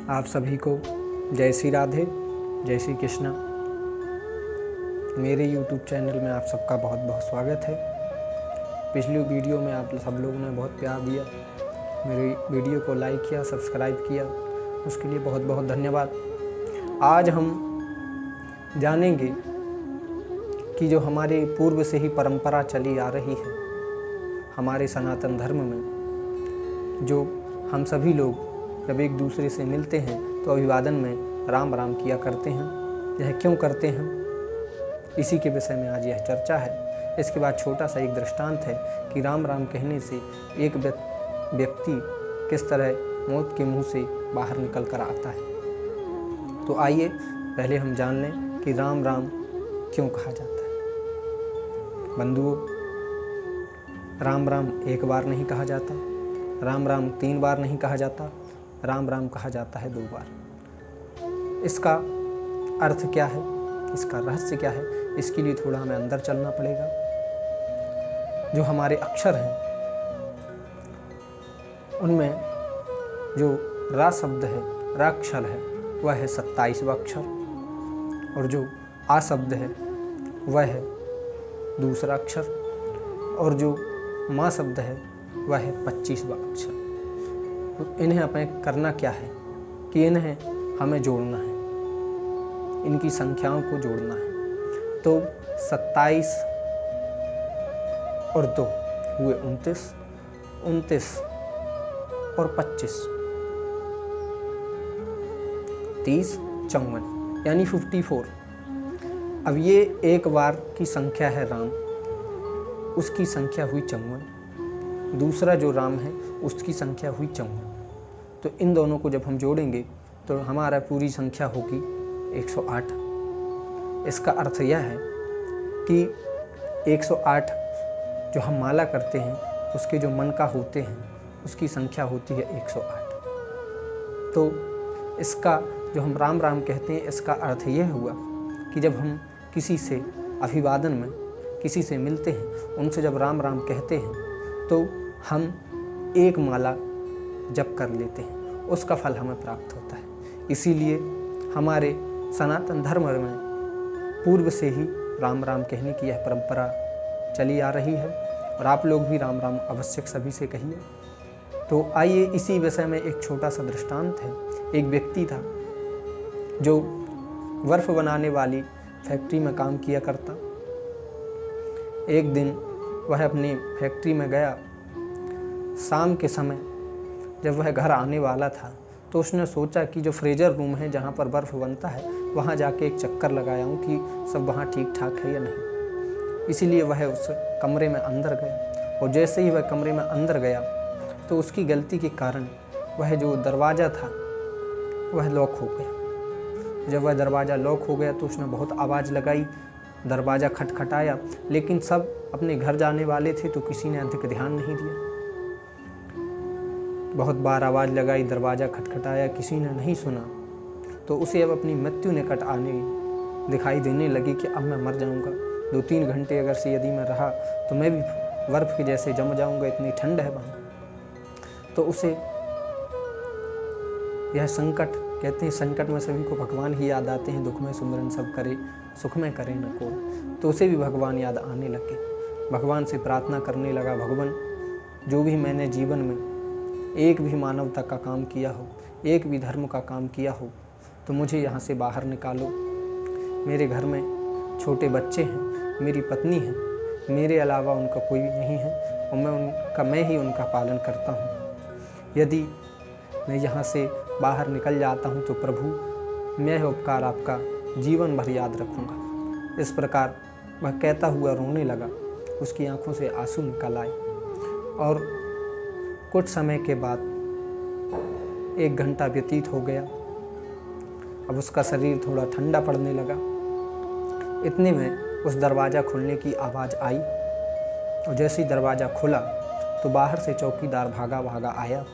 आप सभी को जय श्री राधे, जय श्री कृष्णा। मेरे YouTube चैनल में आप सबका बहुत बहुत स्वागत है। पिछली वीडियो में आप सब लोगों ने बहुत प्यार दिया, मेरी वीडियो को लाइक किया, सब्सक्राइब किया, उसके लिए बहुत बहुत धन्यवाद। आज हम जानेंगे कि जो हमारे पूर्व से ही परंपरा चली आ रही है हमारे सनातन धर्म में, जो हम सभी लोग जब एक दूसरे से मिलते हैं तो अभिवादन में राम राम किया करते हैं। यह क्यों करते हैं, इसी के विषय में आज यह चर्चा है। इसके बाद छोटा सा एक दृष्टांत है कि राम राम कहने से एक व्यक्ति किस तरह मौत के मुंह से बाहर निकल कर आता है। तो आइए पहले हम जान लें कि राम राम क्यों कहा जाता है। बंधुओं, राम राम एक बार नहीं कहा जाता, राम राम 3 बार नहीं कहा जाता, राम राम कहा जाता है 2 बार। इसका अर्थ क्या है, इसका रहस्य क्या है, इसके लिए थोड़ा हमें अंदर चलना पड़ेगा। जो हमारे अक्षर हैं उनमें जो रा शब्द है, रा अक्षर है, वह है 27वां अक्षर, और जो आ शब्द है वह है दूसरा अक्षर, और जो मा शब्द है वह है 25वां अक्षर। तो इन्हें हमें करना क्या है कि इन्हें हमें जोड़ना है, इनकी संख्याओं को जोड़ना है। तो 27 और 2 हुए 29, 29 और 25 30, 54 यानी 54। अब ये एक बार की संख्या है राम, उसकी संख्या हुई 54। दूसरा जो राम है उसकी संख्या हुई 54। तो इन दोनों को जब हम जोड़ेंगे तो हमारा पूरी संख्या होगी 108। इसका अर्थ यह है कि 108 जो हम माला करते हैं उसके जो मन का होते हैं उसकी संख्या होती है 108। तो इसका जो हम राम राम कहते हैं, इसका अर्थ यह हुआ कि जब हम किसी से अभिवादन में किसी से मिलते हैं, उनसे जब राम राम कहते हैं तो हम एक माला जप कर लेते हैं, उसका फल हमें प्राप्त होता है। इसीलिए हमारे सनातन धर्म में पूर्व से ही राम राम कहने की यह परंपरा चली आ रही है, और आप लोग भी राम राम अवश्य सभी से कहिए। तो आइए इसी विषय में एक छोटा सा दृष्टांत है। एक व्यक्ति था जो बर्फ बनाने वाली फैक्ट्री में काम किया करता। एक दिन वह अपनी फैक्ट्री में गया। शाम के समय जब वह घर आने वाला था तो उसने सोचा कि जो फ्रीजर रूम है जहाँ पर बर्फ़ बनता है वहाँ जाके एक चक्कर लगाया हूँ कि सब वहाँ ठीक ठाक है या नहीं। इसीलिए वह उस कमरे में अंदर गया, और जैसे ही वह कमरे में अंदर गया तो उसकी गलती के कारण वह जो दरवाज़ा था वह लॉक हो गया। जब वह दरवाज़ा लॉक हो गया तो उसने बहुत आवाज़ लगाई, दरवाज़ा खटखटाया, लेकिन सब अपने घर जाने वाले थे तो किसी ने अधिक ध्यान नहीं दिया। बहुत बार आवाज़ लगाई, दरवाज़ा खटखटाया, किसी ने नहीं सुना। तो उसे अब अपनी मृत्यु निकट आने दिखाई देने लगी कि अब मैं मर जाऊंगा। 2-3 घंटे अगर से यदि मैं रहा तो मैं भी बर्फ़ के जैसे जम जाऊंगा, इतनी ठंड है वहाँ। तो उसे यह संकट, कहते हैं संकट में सभी को भगवान ही याद आते हैं, दुख में सुमरन सब करे, सुख में करे न कोई। तो उसे भी भगवान याद आने लगे। भगवान से प्रार्थना करने लगा, भगवान जो भी मैंने जीवन में एक भी मानवता का काम किया हो, एक भी धर्म का काम किया हो, तो मुझे यहाँ से बाहर निकालो। मेरे घर में छोटे बच्चे हैं, मेरी पत्नी है, मेरे अलावा उनका कोई नहीं है, और मैं ही उनका पालन करता हूँ। यदि मैं यहाँ से बाहर निकल जाता हूँ तो प्रभु मैं उपकार आपका जीवन भर याद रखूँगा। इस प्रकार वह कहता हुआ रोने लगा। उसकी आंखों से आंसू निकल आए, और कुछ समय के बाद 1 घंटा व्यतीत हो गया। अब उसका शरीर थोड़ा ठंडा पड़ने लगा। इतने में उस दरवाज़ा खुलने की आवाज़ आई, और जैसे ही दरवाज़ा खुला तो बाहर से चौकीदार भागा भागा आया।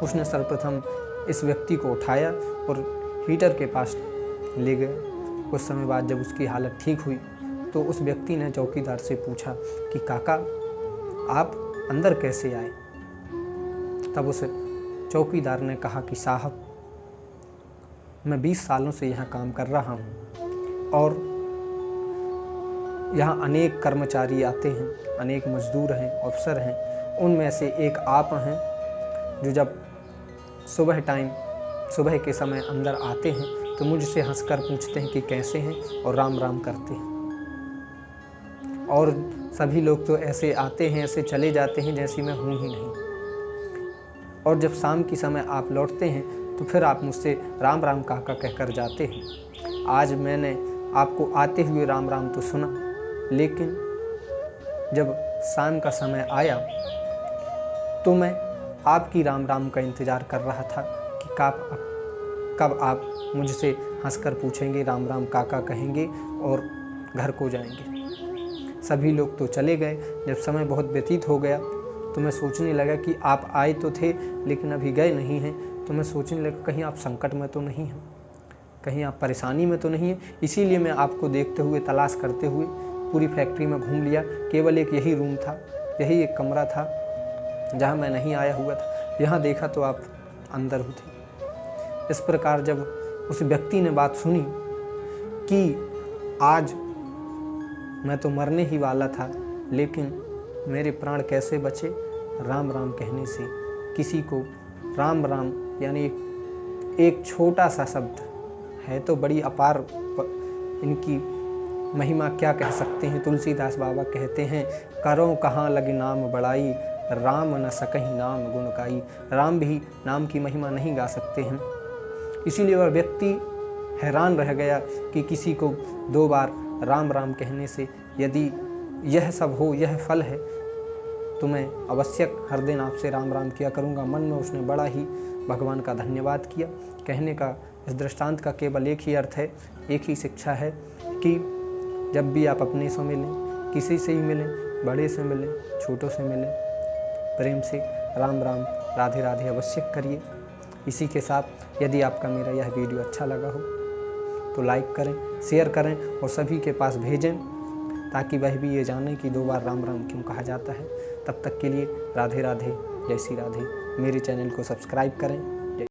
उसने सर्वप्रथम इस व्यक्ति को उठाया और हीटर के पास ले गया। कुछ समय बाद जब उसकी हालत ठीक हुई तो उस व्यक्ति ने चौकीदार से पूछा कि काका आप अंदर कैसे आए। तब उस चौकीदार ने कहा कि साहब मैं 20 सालों से यहाँ काम कर रहा हूँ और यहाँ अनेक कर्मचारी आते हैं, अनेक मजदूर हैं, अफसर हैं, उनमें से एक आप हैं जो जब सुबह के समय अंदर आते हैं तो मुझसे हंसकर पूछते हैं कि कैसे हैं और राम राम करते हैं। और सभी लोग तो ऐसे आते हैं, ऐसे चले जाते हैं जैसे मैं हूँ ही नहीं। और जब शाम की समय आप लौटते हैं तो फिर आप मुझसे राम राम काका कहकर जाते हैं। आज मैंने आपको आते हुए राम राम तो सुना, लेकिन जब शाम का समय आया तो मैं आपकी राम राम का इंतज़ार कर रहा था कि कब आप मुझसे हंसकर पूछेंगे, राम राम काका कहेंगे और घर को जाएंगे। सभी लोग तो चले गए। जब समय बहुत व्यतीत हो गया तो मैं सोचने लगा कि आप आए तो थे लेकिन अभी गए नहीं हैं। तो मैं सोचने लगा कहीं आप संकट में तो नहीं हैं, कहीं आप परेशानी में तो नहीं हैं। इसीलिए मैं आपको देखते हुए, तलाश करते हुए पूरी फैक्ट्री में घूम लिया। केवल एक यही रूम था, यही एक कमरा था जहाँ मैं नहीं आया हुआ था। यहाँ देखा तो आप अंदर हो थे। इस प्रकार जब उस व्यक्ति ने बात सुनी कि आज मैं तो मरने ही वाला था, लेकिन मेरे प्राण कैसे बचे राम राम कहने से। किसी को राम राम यानी एक छोटा सा शब्द है तो बड़ी अपार, इनकी महिमा क्या कह सकते हैं। तुलसीदास बाबा कहते हैं, करो कहाँ लगे नाम बड़ाई, राम न सकहीं नाम गुण गाई। राम भी नाम की महिमा नहीं गा सकते हैं। इसीलिए वह व्यक्ति हैरान रह गया कि किसी को 2 बार राम राम कहने से यदि यह सब हो, यह फल है, तो मैं अवश्य हर दिन आपसे राम राम किया करूँगा। मन में उसने बड़ा ही भगवान का धन्यवाद किया। कहने का इस दृष्टांत का केवल एक ही अर्थ है, एक ही शिक्षा है कि जब भी आप अपने से मिलें, किसी से ही मिलें, बड़े से मिलें, छोटों से मिलें, प्रेम से राम राम राधे राधे अवश्य करिए। इसी के साथ यदि आपका मेरा यह वीडियो अच्छा लगा हो तो लाइक करें, शेयर करें और सभी के पास भेजें, ताकि वह भी ये जाने कि 2 बार राम राम क्यों कहा जाता है। तब तक के लिए राधे राधे, जय श्री राधे। मेरे चैनल को सब्सक्राइब करें।